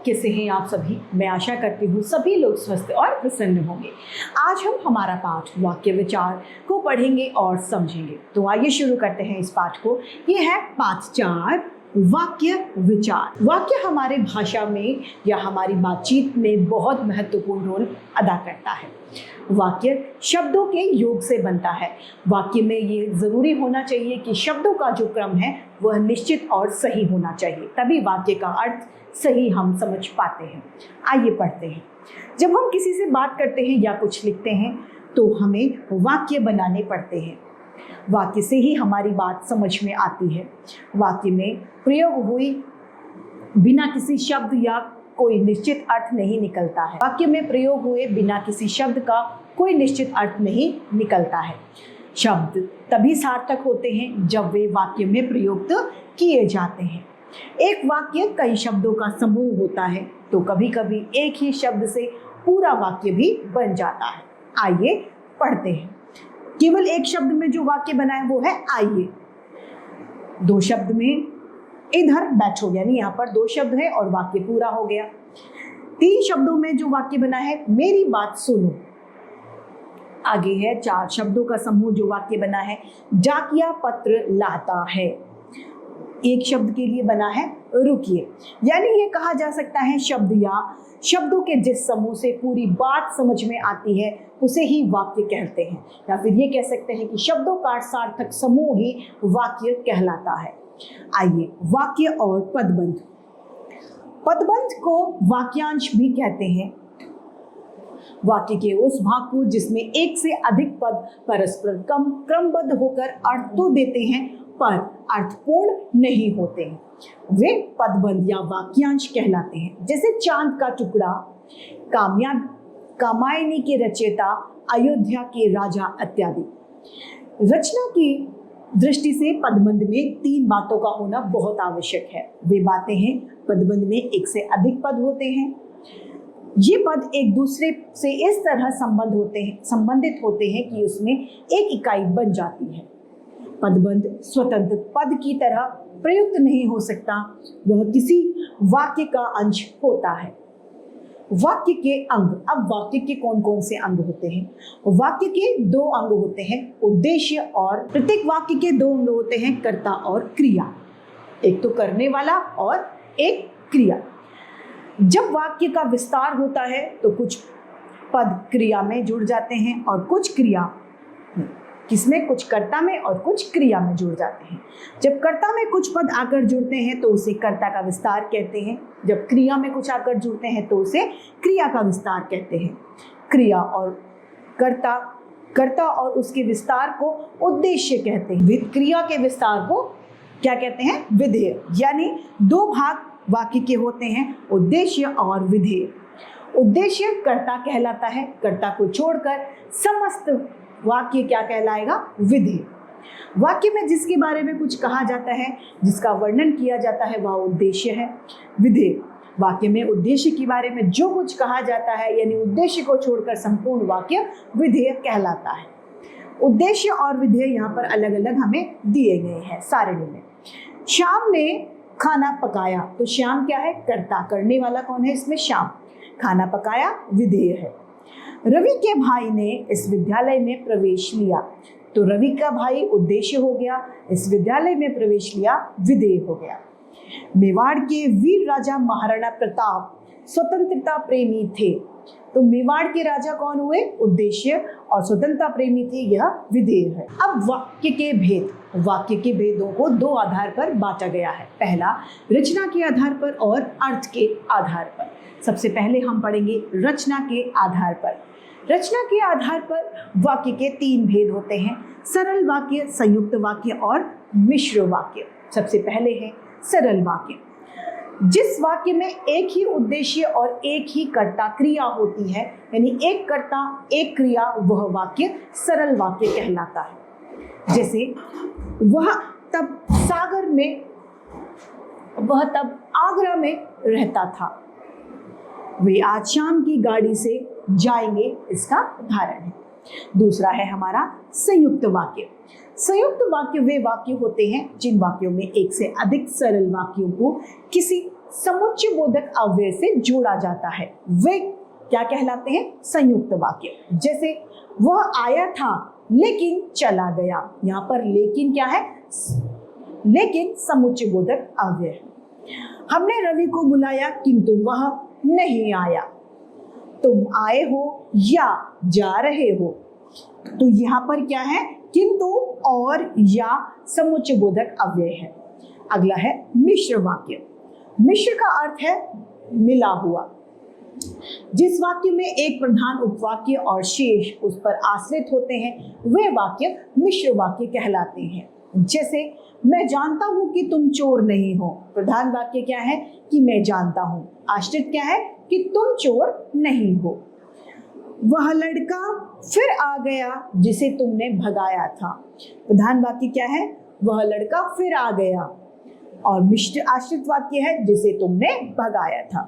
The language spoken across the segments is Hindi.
कैसे हैं आप सभी। मैं आशा करती हूँ सभी लोग स्वस्थ और प्रसन्न होंगे। आज हम हमारा पाठ वाक्य विचार को पढ़ेंगे और समझेंगे। तो आइए शुरू करते हैं इस पाठ को। ये है पाठ 4 वाक्य विचार। वाक्य हमारे भाषा में या हमारी बातचीत में बहुत महत्वपूर्ण रोल अदा करता है। वाक्य शब्दों के योग से बनता है। वाक्य में ये जरूरी होना चाहिए कि शब्दों का जो क्रम है वह निश्चित और सही होना चाहिए, तभी वाक्य का अर्थ सही हम समझ पाते हैं। आइए पढ़ते हैं। जब हम किसी से बात करते हैं या कुछ लिखते हैं तो हमें वाक्य बनाने पड़ते हैं। वाक्य से ही हमारी बात समझ में आती है। वाक्य में प्रयोग हुई बिना किसी शब्द या कोई निश्चित अर्थ नहीं निकलता है। वाक्य में प्रयोग हुए बिना किसी शब्द का कोई निश्चित अर्थ नहीं निकलता है। शब्द तभी सार्थक होते हैं जब वे वाक्य में प्रयुक्त किए जाते हैं। एक वाक्य कई शब्दों का समूह होता है तो कभी कभी एक ही शब्द से पूरा वाक्य भी बन जाता है। आइए पढ़ते हैं। केवल एक शब्द में जो वाक्य बना है वो है आइए। 2 शब्द में इधर बैठो, यानी यहाँ पर 2 शब्द है और वाक्य पूरा हो गया। 3 शब्दों में जो वाक्य बना है मेरी बात सुनो। आगे है 4 शब्दों का समूह जो वाक्य बना है डाकिया पत्र लाता है। 1 शब्द के लिए बना है रुकिए, यानी ये कहा जा सकता है शब्द या शब्दों के जिस समूह से पूरी बात समझ में आती है उसे ही वाक्य कहते हैं, या फिर ये कह सकते हैं कि शब्दों का सार्थक समूह ही वाक्य कहलाता है। आइए वाक्य और पदबंध। पदबंध को वाक्यांश भी कहते हैं। वाक्य के उस भाग को जिसमें एक से अधिक पद परस्पर क्रमबद्ध होकर अर्थ तो देते हैं पर अर्थपूर्ण नहीं होते हैं, वे पदबंध या वाक्यांश कहलाते हैं। जैसे चांद का टुकड़ा, कामायनी के रचयिता, अयोध्या के राजा इत्यादि। रचना की दृष्टि से पदबंध में 3 बातों का होना बहुत आवश्यक है। वे बातें हैं पदबंध में एक से अधिक पद होते हैं। ये पद एक दूसरे से इस तरह संबंधित होते हैं कि उसमें एक इकाई बन जाती है। पदबंध स्वतंत्र पद की तरह प्रयुक्त नहीं हो सकता, वह किसी वाक्य का अंश होता है। वाक्य के अंग। अब वाक्य के कौन कौन से अंग होते हैं? वाक्य के 2 अंग होते हैं, उद्देश्य और प्रत्येक वाक्य के 2 अंग होते हैं, कर्ता और क्रिया। एक तो करने वाला और एक क्रिया। जब वाक्य का विस्तार होता है तो कुछ पद क्रिया में जुड़ जाते हैं और कुछ क्रिया किसमें, कुछ कर्ता में और कुछ क्रिया में जुड़ जाते हैं। जब कर्ता में कुछ पद आकर जुड़ते हैं तो उसे कर्ता का विस्तार कहते हैं। जब क्रिया में कुछ आकर जुड़ते हैं तो उसे क्रिया का विस्तार कहते हैं। क्रिया और कर्ता और उसके विस्तार को उद्देश्य कहते हैं। क्रिया के विस्तार को क्या कहते हैं? विधेय। यानी 2 भाग वाक्य के होते हैं, उद्देश्य और विधेय। उद्देश्य कर्ता कहलाता है, कर्ता को छोड़कर समस्त वाक्य क्या कहलाएगा? विधेय। वाक्य में जिसके बारे में कुछ कहा जाता है, जिसका वर्णन किया जाता है, वह उद्देश्य है। विधेय। वाक्य में उद्देश्य के बारे में जो कुछ कहा जाता है यानी उद्देश्य को छोड़कर संपूर्ण वाक्य विधेय कहलाता है। उद्देश्य और विधेय यहाँ पर अलग अलग हमें दिए गए हैं सारणी में। श्याम ने खाना पकाया, तो श्याम क्या है? कर्ता। करने वाला कौन है इसमें? श्याम। खाना पकाया विधेय है। रवि के भाई ने इस विद्यालय में प्रवेश लिया, तो रवि का भाई उद्देश्य हो गया, इस विद्यालय में प्रवेश लिया विधेय हो गया। मेवाड़ के वीर राजा महाराणा प्रताप स्वतंत्रता प्रेमी थे, तो मेवाड़ के राजा कौन हुए? उद्देश्य, और स्वतंत्रता प्रेमी थे, यह विधेय है। अब वाक्य के भेद। वाक्य के भेदों को 2 आधार पर बांटा गया है। पहला रचना के आधार पर और अर्थ के आधार पर। सबसे पहले हम पढ़ेंगे रचना के आधार पर। रचना के आधार पर वाक्य के 3 भेद होते हैं, सरल वाक्य, संयुक्त वाक्य और मिश्र वाक्य। सबसे पहले है सरल वाक्य। जिस वाक्य में एक ही उद्देश्य और एक ही कर्ता क्रिया होती है, यानी एक कर्ता एक क्रिया, वह वाक्य सरल वाक्य कहलाता है। जैसे वह तब आगरा में रहता था, वे आज शाम की गाड़ी से जाएंगे, इसका उदाहरण है। दूसरा है हमारा संयुक्त वाक्य। संयुक्त वाक्य वे वाक्य होते हैं जिन वाक्यों में एक से अधिक सरल वाक्यों को किसी समुच्चय बोधक अव्यय से जोड़ा जाता है वे क्या कहलाते हैं? संयुक्त वाक्य। जैसे वह आया था लेकिन चला गया, यहाँ पर लेकिन क्या है? लेकिन समुच्चय बोधक अव्यय है। हमने रवि को बुलाया किंतु वह नहीं आया। तुम आए हो या जा रहे हो, तो यहाँ पर क्या है? किंतु और या समुच्चय बोधक अव्यय है। अगला है मिश्र वाक्य। मिश्र का अर्थ है मिला हुआ। जिस वाक्य में एक प्रधान उपवाक्य और शेष उस पर आश्रित होते हैं वे वाक्य मिश्र वाक्य कहलाते हैं। जैसे मैं जानता हूं कि तुम चोर नहीं हो, प्रधान वाक्य क्या है? कि मैं जानता हूं। आश्रित क्या है? कि तुम चोर नहीं हो। वह लड़का फिर आ गया जिसे तुमने भगाया था, प्रधान वाक्य क्या है? वह लड़का फिर आ गया। और मिश्र आश्रित वाक्य है जिसे तुमने भगाया था।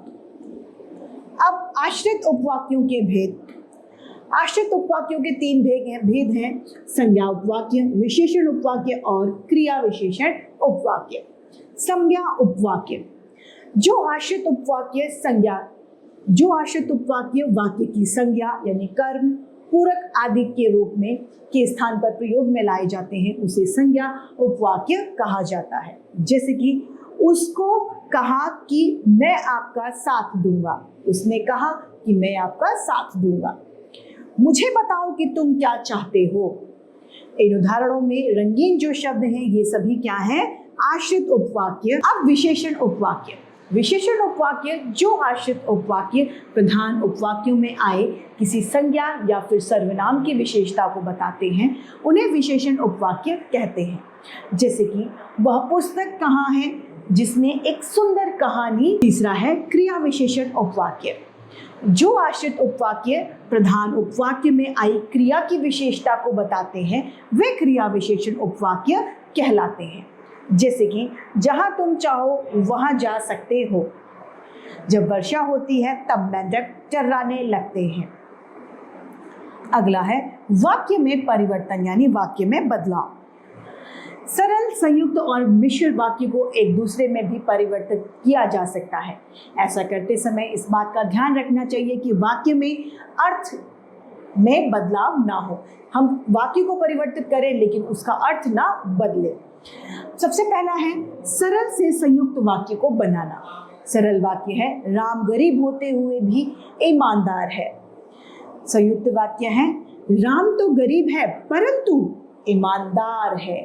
अब आश्रित उपवाक्यों के भेद। आश्रित उपवाक्यों के 3 भेद हैं संज्ञा उपवाक्य, विशेषण उपवाक्य और क्रिया विशेषण उपवाक्य। संज्ञा उपवाक्य। जो आश्रित उपवाक्य वाक्य की संज्ञा यानी कर्म, पूरक आदि के रूप में के स्थान पर प्रयोग में लाए जाते हैं उसे संज्ञा उपवाक्य कहा जाता है। जैसे कि उसको कहा कि मैं आपका साथ दूंगा, उसने कहा कि मैं आपका साथ दूंगा। मुझे बताओ कि तुम क्या चाहते हो। इन उदाहरणों में रंगीन जो शब्द हैं ये सभी क्या हैं? आश्रित उपवाक्य। अब विशेषण उपवाक्य। विशेषण उपवाक्य जो आश्रित उपवाक्य प्रधान उपवाक्यों में आए किसी संज्ञा या फिर सर्वनाम की विशेषता को बताते हैं उन्हें विशेषण उपवाक्य कहते हैं। जैसे कि वह पुस्तक कहाँ है जिसमें एक सुंदर कहानी। तीसरा है क्रिया विशेषण उपवाक्य। जो आश्रित उपवाक्य प्रधान उपवाक्य में आई क्रिया की विशेषता को बताते हैं वे क्रिया विशेषण उपवाक्य कहलाते हैं। जैसे कि जहां तुम चाहो वहां जा सकते हो। जब वर्षा होती है तब मेंढक चर्राने लगते हैं। अगला है वाक्य में परिवर्तन यानी वाक्य में बदलाव। सरल, संयुक्त और मिश्र वाक्य को एक दूसरे में भी परिवर्तित किया जा सकता है। ऐसा करते समय इस बात का ध्यान रखना चाहिए कि वाक्य में अर्थ में बदलाव ना हो। हम वाक्य को परिवर्तित करें लेकिन उसका अर्थ ना बदले। सबसे पहला है सरल से संयुक्त वाक्य को बनाना। सरल वाक्य है राम गरीब होते हुए भी ईमानदार है। संयुक्त वाक्य है राम तो गरीब है परंतु ईमानदार है।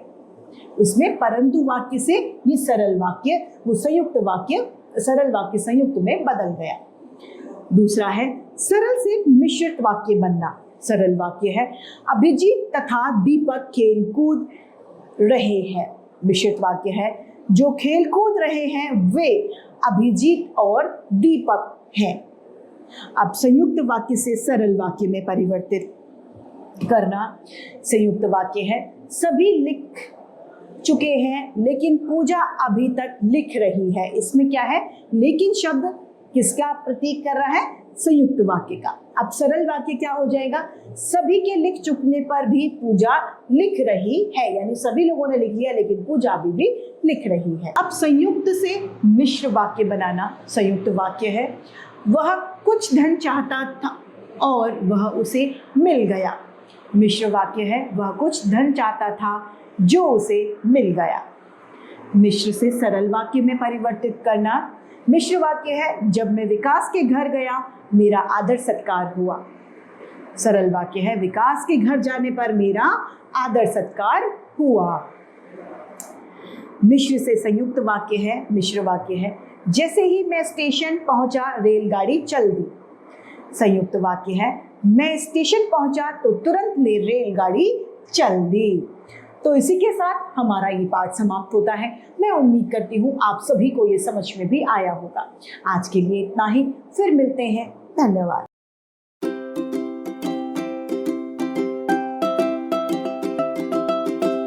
इसमें परंतु वाक्य से ये सरल वाक्य वो संयुक्त वाक्य सरल वाक्य संयुक्त में बदल गया। दूसरा है सरल से मिश्रित वाक्य बनना। सरल वाक्य है अभिजीत तथा दीपक खेल कूद रहे हैं। मिश्रित वाक्य है जो खेल कूद रहे हैं वे अभिजीत और दीपक हैं। अब संयुक्त वाक्य से सरल वाक्य में परिवर्तित करना। संयुक्त वाक्य है सभी लिख चुके हैं लेकिन पूजा अभी तक लिख रही है। इसमें क्या है? लेकिन शब्द किसका प्रतीक कर रहा है? संयुक्त वाक्य का। अब सरल वाक्य क्या हो जाएगा? सभी के लिख चुकने पर भी पूजा लिख रही है, यानी सभी लोगों ने लिख लिया लेकिन पूजा अभी भी लिख रही है। अब संयुक्त से मिश्र वाक्य बनाना। संयुक्त वाक्य है वह कुछ धन चाहता था और वह उसे मिल गया। मिश्र वाक्य है वह कुछ धन चाहता था जो उसे मिल गया। मिश्र से सरल वाक्य में परिवर्तित करना। मिश्र वाक्य है जब मैं विकास के घर गया मेरा आदर सत्कार हुआ। सरल वाक्य है विकास के घर जाने पर मेरा आदर सत्कार हुआ। मिश्र से संयुक्त वाक्य है मिश्र वाक्य है जैसे ही मैं स्टेशन पहुंचा रेलगाड़ी चल दी। संयुक्त वाक्य है मैं स्टेशन पहुंचा तो तुरंत रेलगाड़ी चल दी। तो इसी के साथ हमारा ये पाठ समाप्त होता है। मैं उम्मीद करती हूँ आप सभी को ये समझ में भी आया होगा। आज के लिए इतना ही, फिर मिलते हैं। धन्यवाद।